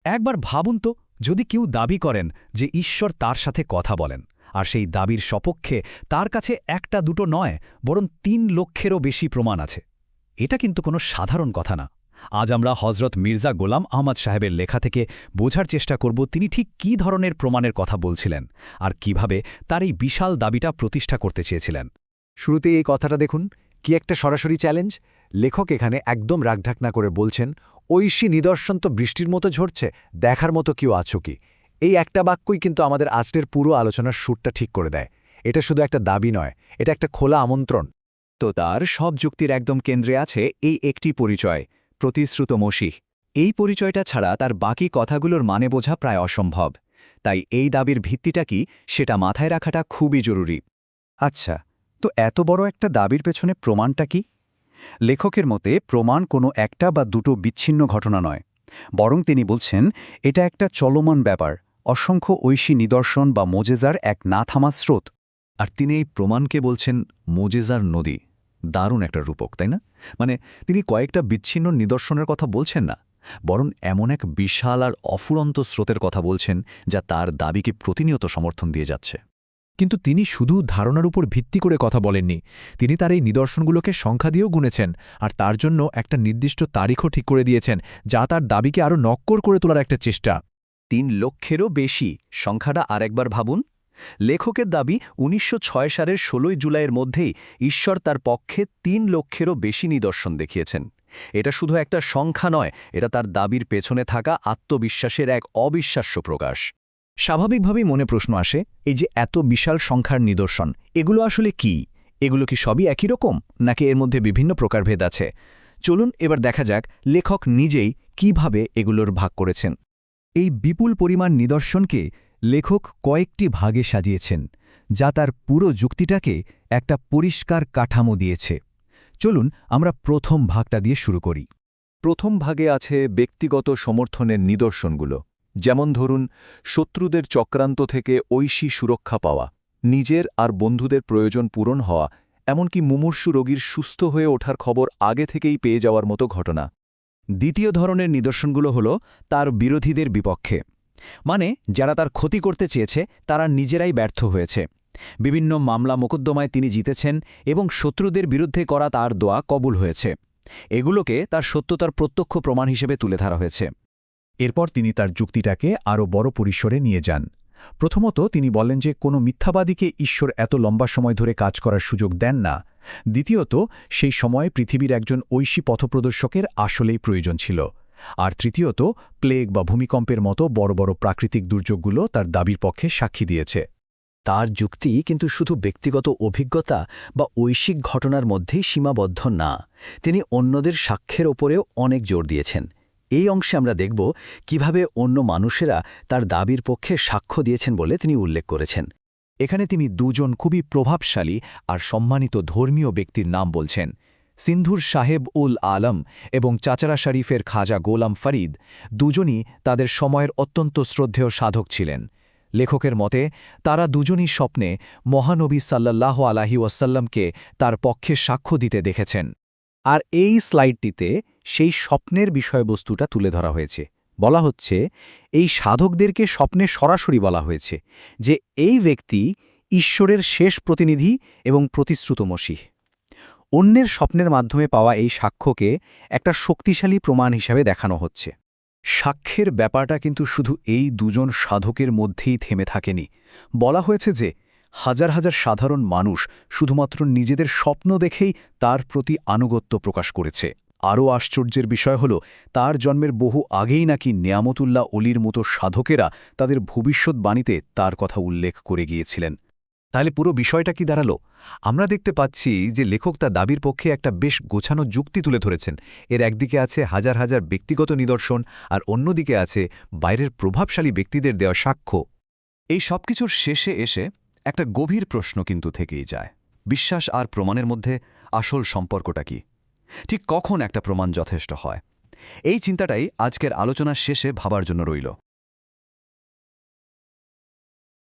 একবার ভাবুন তো, যদি কেউ দাবি করেন যে ঈশ্বর তার সাথে কথা বলেন, আর সেই দাবির সপক্ষে তার কাছে একটা দুটো নয়, বরং ৩ লক্ষেরও বেশি প্রমাণ আছে। এটা কিন্তু কোনো সাধারণ কথা না। আজ আমরা হজরত মির্জা গোলাম আহমদ সাহেবের লেখা থেকে বোঝার চেষ্টা করব তিনি ঠিক কী ধরনের প্রমাণের কথা বলছিলেন, আর কিভাবে তার এই বিশাল দাবিটা প্রতিষ্ঠা করতে চেয়েছিলেন। শুরুতেই এই কথাটা দেখুন, কি একটা সরাসরি চ্যালেঞ্জ। লেখক এখানে একদম রাগঢাক না করে বলছেন, ঐশী নিদর্শন তো বৃষ্টির মতো ঝরছে, দেখার মতো কেউ আছো কি। এই একটা বাক্যই কিন্তু আমাদের আজকের পুরো আলোচনার সুরটা ঠিক করে দেয়। এটা শুধু একটা দাবি নয়, এটা একটা খোলা আমন্ত্রণ। তো তার সব যুক্তির একদম কেন্দ্রে আছে এই একটি পরিচয়, প্রতিশ্রুত মসিহ। এই পরিচয়টা ছাড়া তার বাকি কথাগুলোর মানে বোঝা প্রায় অসম্ভব। তাই এই দাবির ভিত্তিটা কি, সেটা মাথায় রাখাটা খুবই জরুরি। আচ্ছা, তো এত বড় একটা দাবির পেছনে প্রমাণটা কি? লেখকের মতে প্রমাণ কোনো একটা বা দুটো বিচ্ছিন্ন ঘটনা নয়, বরং তিনি বলছেন এটা একটা চলমান ব্যাপার, অসংখ্য ঐশী নিদর্শন বা মোজেজার এক না থামা স্রোত। আর তিনি এই প্রমাণকে বলছেন মোজেজার নদী। দারুণ একটা রূপক, তাই না? মানে তিনি কয়েকটা বিচ্ছিন্ন নিদর্শনের কথা বলছেন না, বরং এমন এক বিশাল আর অফুরন্ত স্রোতের কথা বলছেন যা তার দাবিকে প্রতিনিয়ত সমর্থন দিয়ে যাচ্ছে। কিন্তু তিনি শুধু ধারণার উপর ভিত্তি করে কথা বলেননি, তিনি তার এই নিদর্শনগুলোকে সংখ্যা দিয়েও গুনেছেন, আর তার জন্য একটা নির্দিষ্ট তারিখও ঠিক করে দিয়েছেন, যা তার দাবিকে আরও নক্কর করে তোলার একটা চেষ্টা। ৩ লক্ষেরও বেশি সংখ্যাটা আরেকবার ভাবুন। লেখকের দাবি ১৯০৬ সালের ১৬ জুলাইয়ের মধ্যেই ঈশ্বর তার পক্ষে ৩ লক্ষেরও বেশি নিদর্শন দেখিয়েছেন। এটা শুধু একটা সংখ্যা নয়, এটা তার দাবির পেছনে থাকা আত্মবিশ্বাসের এক অবিশ্বাস্য প্রকাশ। স্বাভাবিকভাবেই মনে প্রশ্ন আসে, এই যে এত বিশাল সংখ্যার নিদর্শন, এগুলো আসলে কি? এগুলো কি সবই একই রকম, নাকি এর মধ্যে বিভিন্ন প্রকারভেদ আছে? চলুন এবার দেখা যাক লেখক নিজেই কিভাবে এগুলোর ভাগ করেছেন। এই বিপুল পরিমাণ নিদর্শনকে লেখক কয়েকটি ভাগে সাজিয়েছেন, যা তার পুরো যুক্তিটাকে একটা পরিষ্কার কাঠামো দিয়েছে। চলুন আমরা প্রথম ভাগটা দিয়ে শুরু করি। প্রথম ভাগে আছে ব্যক্তিগত সমর্থনের নিদর্শনগুলো, যেমন ধরুন শত্রুদের চক্রান্ত থেকে ঐশী সুরক্ষা পাওয়া, নিজের আর বন্ধুদের প্রয়োজন পূরণ হওয়া, এমনকি মুমূর্ষু রোগীর সুস্থ হয়ে ওঠার খবর আগে থেকেই পেয়ে যাওয়ার মতো ঘটনা। দ্বিতীয় ধরনের নিদর্শনগুলো হল তার বিরোধীদের বিপক্ষে, মানে যারা তার ক্ষতি করতে চেয়েছে তারা নিজেরাই ব্যর্থ হয়েছে। বিভিন্ন মামলা মোকদ্দমায় তিনি জিতেছেন এবং শত্রুদের বিরুদ্ধে করা তার দোয়া কবুল হয়েছে। এগুলোকে তার সত্যতার প্রত্যক্ষ প্রমাণ হিসেবে তুলে ধরা হয়েছে। এরপর তিনি তার যুক্তিটাকে আরও বড় পরিসরে নিয়ে যান। প্রথমত তিনি বলেন যে কোনো মিথ্যাবাদীকে ঈশ্বর এত লম্বা সময় ধরে কাজ করার সুযোগ দেন না। দ্বিতীয়ত, সেই সময়ে পৃথিবীর একজন ঐশী পথপ্রদর্শকের আসলেই প্রয়োজন ছিল। আর তৃতীয়ত, প্লেগ বা ভূমিকম্পের মতো বড় বড় প্রাকৃতিক দুর্যোগগুলো তার দাবির পক্ষে সাক্ষী দিয়েছে। তার যুক্তি কিন্তু শুধু ব্যক্তিগত অভিজ্ঞতা বা ঐশিক ঘটনার মধ্যেই সীমাবদ্ধ না, তিনি অন্যদের সাক্ষ্যের ওপরেও অনেক জোর দিয়েছেন। এই অংশে আমরা দেখব কিভাবে অন্য মানুষেরা তার দাবির পক্ষে সাক্ষ্য দিয়েছেন বলে তিনি উল্লেখ করেছেন। এখানে তিনি দুজন খুবই প্রভাবশালী আর সম্মানিত ধর্মীয় ব্যক্তির নাম বলছেন, সিন্ধুর সাহেব উল আলম এবং চাচারা শরীফের খাজা গোলাম ফরিদ। দুজনই তাদের সময়ের অত্যন্ত শ্রদ্ধেয় সাধক ছিলেন। লেখকের মতে তারা দুজনই স্বপ্নে মহানবী সাল্লাল্লাহু আলাইহি ওয়াসাল্লামকে তার পক্ষে সাক্ষ্য দিতে দেখেছেন। আর এই স্লাইডটিতে সেই স্বপ্নের বিষয়বস্তুটা তুলে ধরা হয়েছে। বলা হচ্ছে, এই সাধকদেরকে স্বপ্নে সরাসরি বলা হয়েছে যে এই ব্যক্তি ঈশ্বরের শেষ প্রতিনিধি এবং প্রতিশ্রুত মসিহ। অন্যের স্বপ্নের মাধ্যমে পাওয়া এই সাক্ষ্যকে একটা শক্তিশালী প্রমাণ হিসাবে দেখানো হচ্ছে। সাক্ষ্যের ব্যাপারটা কিন্তু শুধু এই দুজন সাধকের মধ্যেই থেমে থাকেনি। বলা হয়েছে যে হাজার হাজার সাধারণ মানুষ শুধুমাত্র নিজেদের স্বপ্ন দেখেই তার প্রতি আনুগত্য প্রকাশ করেছে। আরও আশ্চর্যের বিষয় হল, তার জন্মের বহু আগেই নাকি নেয়ামতুল্লাহ অলির মতো সাধকেরা তাদের ভবিষ্যৎবাণীতে তার কথা উল্লেখ করে গিয়েছিলেন। তাহলে পুরো বিষয়টা কি দাঁড়ালো? আমরা দেখতে পাচ্ছি যে লেখক তার দাবির পক্ষে একটা বেশ গোছানো যুক্তি তুলে ধরেছেন। এর একদিকে আছে হাজার হাজার ব্যক্তিগত নিদর্শন, আর অন্যদিকে আছে বাইরের প্রভাবশালী ব্যক্তিদের দেওয়া সাক্ষ্য। এই সবকিছুর শেষে এসে একটা গভীর প্রশ্ন কিন্তু থেকেই যায়, বিশ্বাস আর প্রমাণের মধ্যে আসল সম্পর্কটা কি? ঠিক কখন একটা প্রমাণ যথেষ্ট হয়? এই চিন্তাটাই আজকের আলোচনার শেষে ভাবার জন্য রইল।